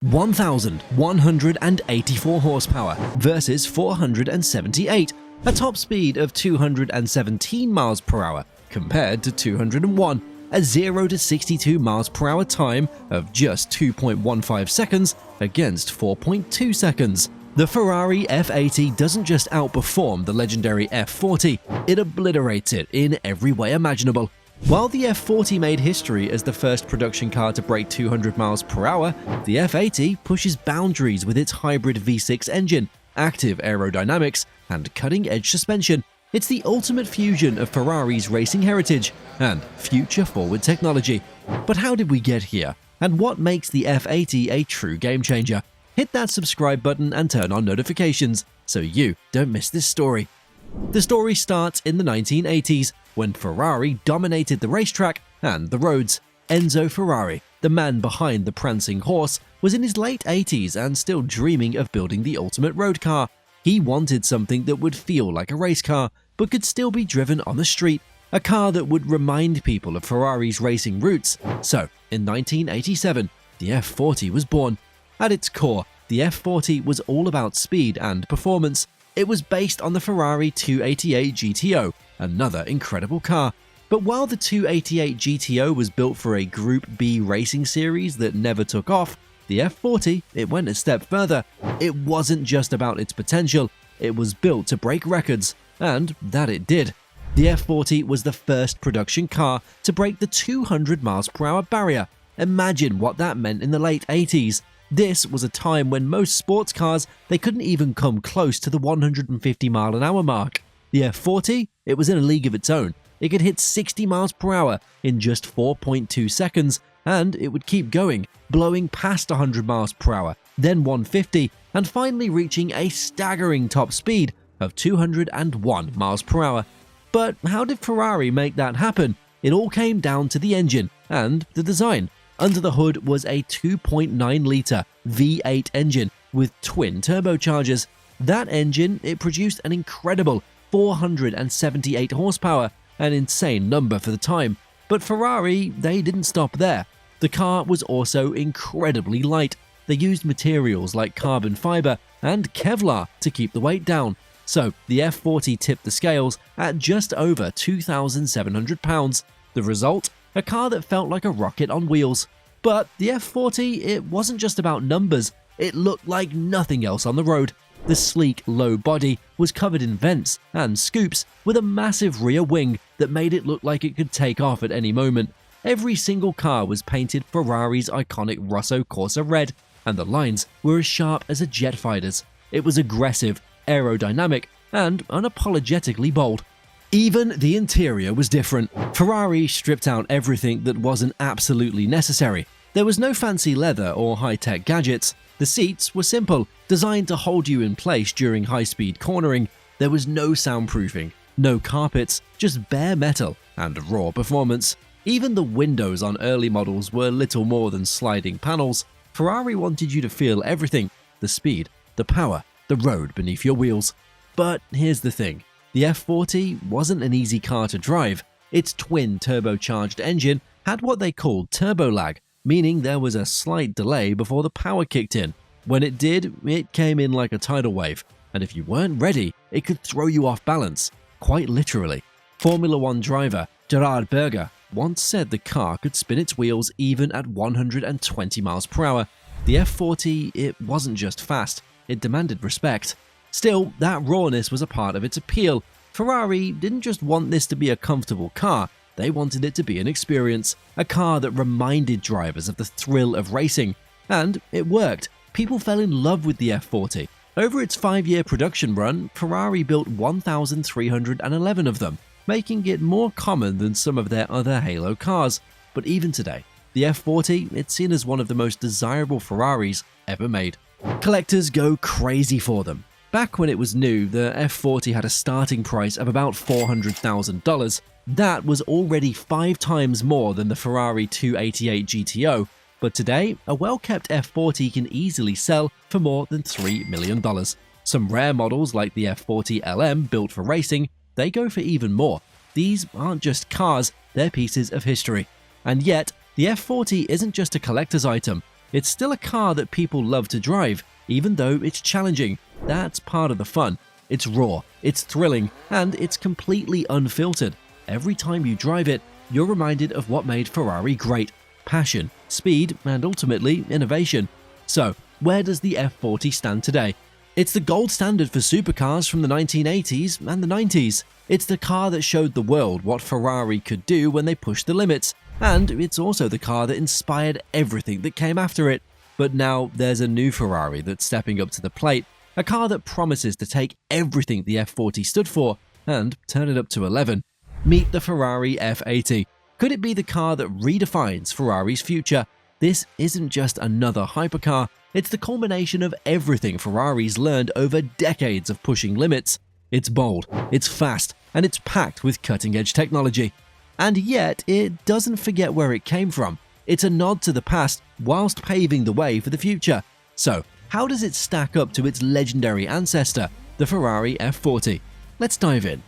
1,184 horsepower versus 478, a top speed of 217 miles per hour compared to 201, a 0 to 62 miles per hour time of just 2.15 seconds against 4.2 seconds. The Ferrari F80 doesn't just outperform the legendary F40, it obliterates it in every way imaginable. While the F40 made history as the first production car to break 200 miles per hour, the F80 pushes boundaries with its hybrid V6 engine, active aerodynamics, and cutting-edge suspension. It's the ultimate fusion of Ferrari's racing heritage and future-forward technology. But how did we get here? And what makes the F80 a true game-changer? Hit that subscribe button and turn on notifications so you don't miss this story. The story starts in the 1980s, when Ferrari dominated the racetrack and the roads. Enzo Ferrari, the man behind the prancing horse, was in his late 80s and still dreaming of building the ultimate road car. He wanted something that would feel like a race car, but could still be driven on the street, a car that would remind people of Ferrari's racing roots. So, in 1987, the F40 was born. At its core, the F40 was all about speed and performance. It was based on the Ferrari 288 GTO, another incredible car. But while the 288 GTO was built for a Group B racing series that never took off, the F40, it went a step further. It wasn't just about its potential, it was built to break records, and that it did. The F40 was the first production car to break the 200 miles per hour barrier. Imagine what that meant in the late 80s. This was a time when most sports cars, they couldn't even come close to the 150 mile an hour mark. The F40, it was in a league of its own. It could hit 60 miles per hour in just 4.2 seconds, and it would keep going, blowing past 100 miles per hour, then 150, and finally reaching a staggering top speed of 201 miles per hour. But how did Ferrari make that happen? It all came down to the engine and the design. Under the hood was a 2.9-litre V8 engine with twin turbochargers. That engine, it produced an incredible 478 horsepower, an insane number for the time. But Ferrari, they didn't stop there. The car was also incredibly light. They used materials like carbon fiber and Kevlar to keep the weight down. So the F40 tipped the scales at just over 2,700 pounds. The result? A car that felt like a rocket on wheels. But the F40, it wasn't just about numbers, it looked like nothing else on the road. The sleek, low body was covered in vents and scoops with a massive rear wing that made it look like it could take off at any moment. Every single car was painted Ferrari's iconic Rosso Corsa red, and the lines were as sharp as a jet fighter's. It was aggressive, aerodynamic, and unapologetically bold. Even the interior was different. Ferrari stripped out everything that wasn't absolutely necessary. There was no fancy leather or high-tech gadgets. The seats were simple, designed to hold you in place during high-speed cornering. There was no soundproofing, no carpets, just bare metal and raw performance. Even the windows on early models were little more than sliding panels. Ferrari wanted you to feel everything: the speed, the power, the road beneath your wheels. But here's the thing. The F40 wasn't an easy car to drive. Its twin turbocharged engine had what they called turbo lag, meaning there was a slight delay before the power kicked in. When it did, it came in like a tidal wave, and if you weren't ready, it could throw you off balance, quite literally. Formula One driver Gerhard Berger once said the car could spin its wheels even at 120 miles per hour. The F40, it wasn't just fast, it demanded respect. Still, that rawness was a part of its appeal. Ferrari didn't just want this to be a comfortable car, they wanted it to be an experience, a car that reminded drivers of the thrill of racing. And it worked. People fell in love with the F40. Over its 5-year production run, Ferrari built 1,311 of them, making it more common than some of their other Halo cars. But even today, the F40, it's seen as one of the most desirable Ferraris ever made. Collectors go crazy for them. Back when it was new, the F40 had a starting price of about $400,000. That was already 5 times more than the Ferrari 288 GTO, but today, a well-kept F40 can easily sell for more than $3 million. Some rare models like the F40 LM built for racing, they go for even more. These aren't just cars, they're pieces of history. And yet, the F40 isn't just a collector's item. it's still a car that people love to drive, even though it's challenging. That's part of the fun. It's raw, it's thrilling, and it's completely unfiltered. Every time you drive it, you're reminded of what made Ferrari great: passion, speed, and ultimately innovation. So, where does the F40 stand today? It's the gold standard for supercars from the 1980s and the 90s. It's the car that showed the world what Ferrari could do when they pushed the limits, and it's also the car that inspired everything that came after it. But now there's a new Ferrari that's stepping up to the plate, a car that promises to take everything the F40 stood for and turn it up to 11. Meet the Ferrari F80. Could it be the car that redefines Ferrari's future? This isn't just another hypercar, it's the culmination of everything Ferrari's learned over decades of pushing limits. It's bold, it's fast, and it's packed with cutting-edge technology. And yet, it doesn't forget where it came from. It's a nod to the past whilst paving the way for the future. So, how does it stack up to its legendary ancestor, the Ferrari F40? Let's dive in.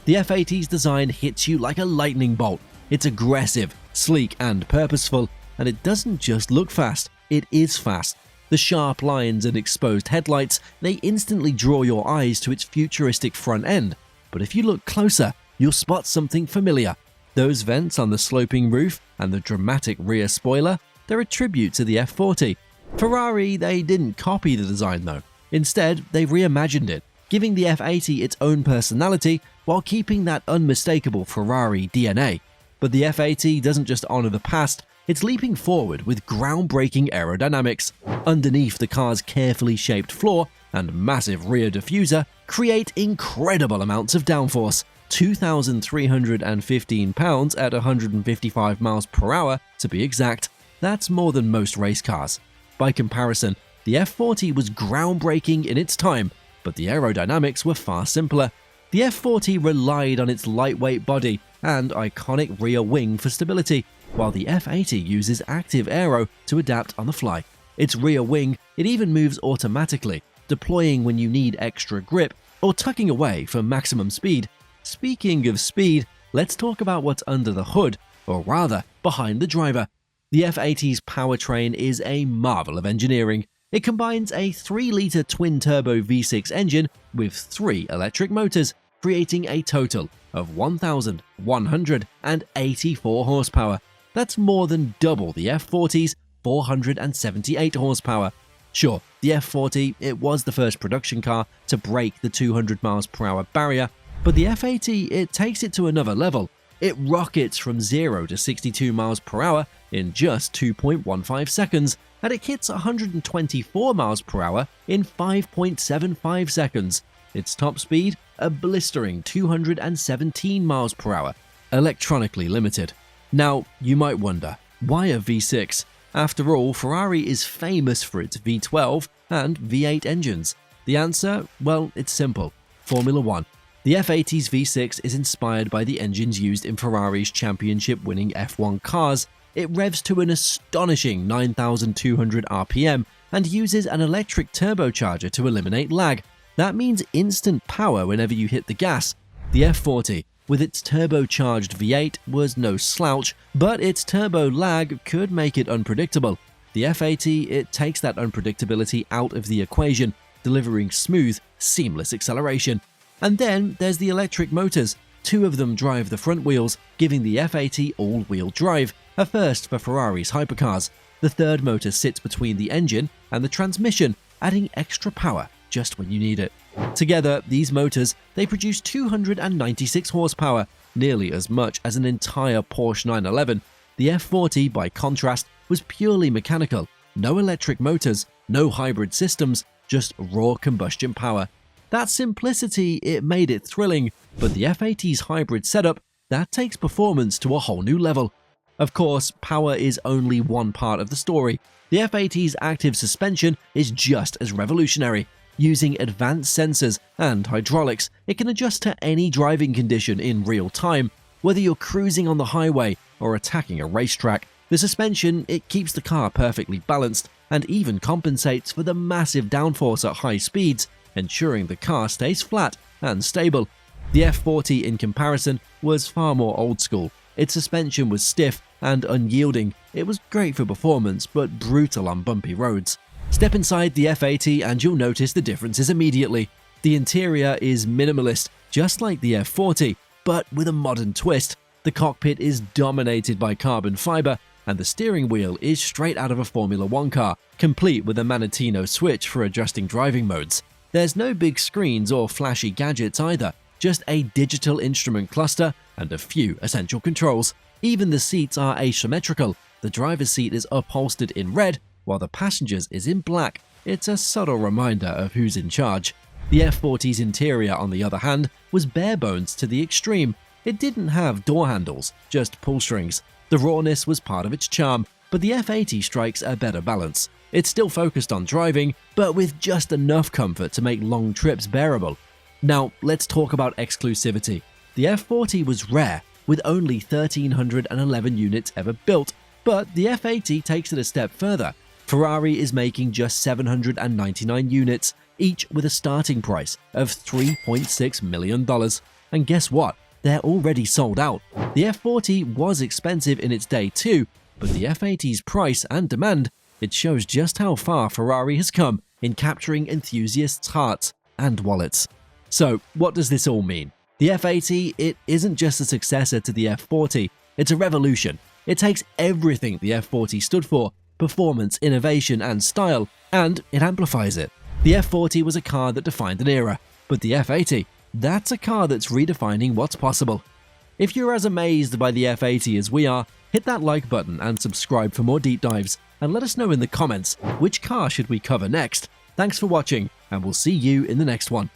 The F80's design hits you like a lightning bolt. It's aggressive, sleek, and purposeful, and it doesn't just look fast, it is fast. The sharp lines and exposed headlights, they instantly draw your eyes to its futuristic front end. But if you look closer, you'll spot something familiar. Those vents on the sloping roof and the dramatic rear spoiler, they're a tribute to the F40. Ferrari, they didn't copy the design though. Instead, they reimagined it, giving the F80 its own personality while keeping that unmistakable Ferrari DNA. But the F80 doesn't just honor the past, it's leaping forward with groundbreaking aerodynamics. Underneath the car's carefully shaped floor and massive rear diffuser create incredible amounts of downforce. 2,315 pounds at 155 miles per hour to be exact. That's more than most race cars. By comparison, the F40 was groundbreaking in its time, but the aerodynamics were far simpler. The F40 relied on its lightweight body and iconic rear wing for stability, while the F80 uses active aero to adapt on the fly. Its rear wing, it even moves automatically, deploying when you need extra grip or tucking away for maximum speed. Speaking of speed, let's talk about what's under the hood, or rather, behind the driver. The F80's powertrain is a marvel of engineering. It combines a 3-litre twin-turbo V6 engine with 3 electric motors, creating a total of 1,184 horsepower. That's more than double the F40's 478 horsepower. Sure, the F40, it was the first production car to break the 200 miles per hour barrier, but the F80, it takes it to another level. It rockets from 0 to 62 miles per hour in just 2.15 seconds, and it hits 124 miles per hour in 5.75 seconds. Its top speed, a blistering 217 miles per hour, electronically limited. Now, you might wonder, why a V6? After all, Ferrari is famous for its V12 and V8 engines. The answer? Well, it's simple. Formula 1. The F80's V6 is inspired by the engines used in Ferrari's championship-winning F1 cars. It revs to an astonishing 9,200 RPM and uses an electric turbocharger to eliminate lag. That means instant power whenever you hit the gas. The F40, with its turbocharged V8, was no slouch, but its turbo lag could make it unpredictable. The F80, it takes that unpredictability out of the equation, delivering smooth, seamless acceleration. And then there's the electric motors. 2 of them drive the front wheels, giving the F80 all-wheel drive, a first for Ferrari's hypercars. The third motor sits between the engine and the transmission, adding extra power just when you need it. Together, these motors, they produce 296 horsepower, nearly as much as an entire Porsche 911. The F40, by contrast, was purely mechanical. No electric motors, no hybrid systems, just raw combustion power. That simplicity, it made it thrilling, but the F80's hybrid setup, that takes performance to a whole new level. Of course, power is only one part of the story. The F80's active suspension is just as revolutionary. Using advanced sensors and hydraulics, it can adjust to any driving condition in real time. Whether you're cruising on the highway or attacking a racetrack, the suspension, it keeps the car perfectly balanced and even compensates for the massive downforce at high speeds, ensuring the car stays flat and stable. The F40, in comparison, was far more old school. Its suspension was stiff, and unyielding. It was great for performance, but brutal on bumpy roads. Step inside the F80 and you'll notice the differences immediately. The interior is minimalist, just like the F40, but with a modern twist. The cockpit is dominated by carbon fiber, and the steering wheel is straight out of a Formula 1 car, complete with a Manatino switch for adjusting driving modes. There's no big screens or flashy gadgets either, just a digital instrument cluster and a few essential controls. Even the seats are asymmetrical. The driver's seat is upholstered in red, while the passenger's is in black. It's a subtle reminder of who's in charge. The F40's interior, on the other hand, was bare bones to the extreme. It didn't have door handles, just pull strings. The rawness was part of its charm, but the F80 strikes a better balance. It's still focused on driving, but with just enough comfort to make long trips bearable. Now, let's talk about exclusivity. The F40 was rare, with only 1,311 units ever built, but the F80 takes it a step further. Ferrari is making just 799 units, each with a starting price of $3.6 million. And guess what? They're already sold out. The F40 was expensive in its day too, but the F80's price and demand, it shows just how far Ferrari has come in capturing enthusiasts' hearts and wallets. So, what does this all mean? The F80, it isn't just a successor to the F40, it's a revolution. It takes everything the F40 stood for, performance, innovation, and style, and it amplifies it. The F40 was a car that defined an era, but the F80, that's a car that's redefining what's possible. If you're as amazed by the F80 as we are, hit that like button and subscribe for more deep dives, and let us know in the comments which car should we cover next. Thanks for watching, and we'll see you in the next one.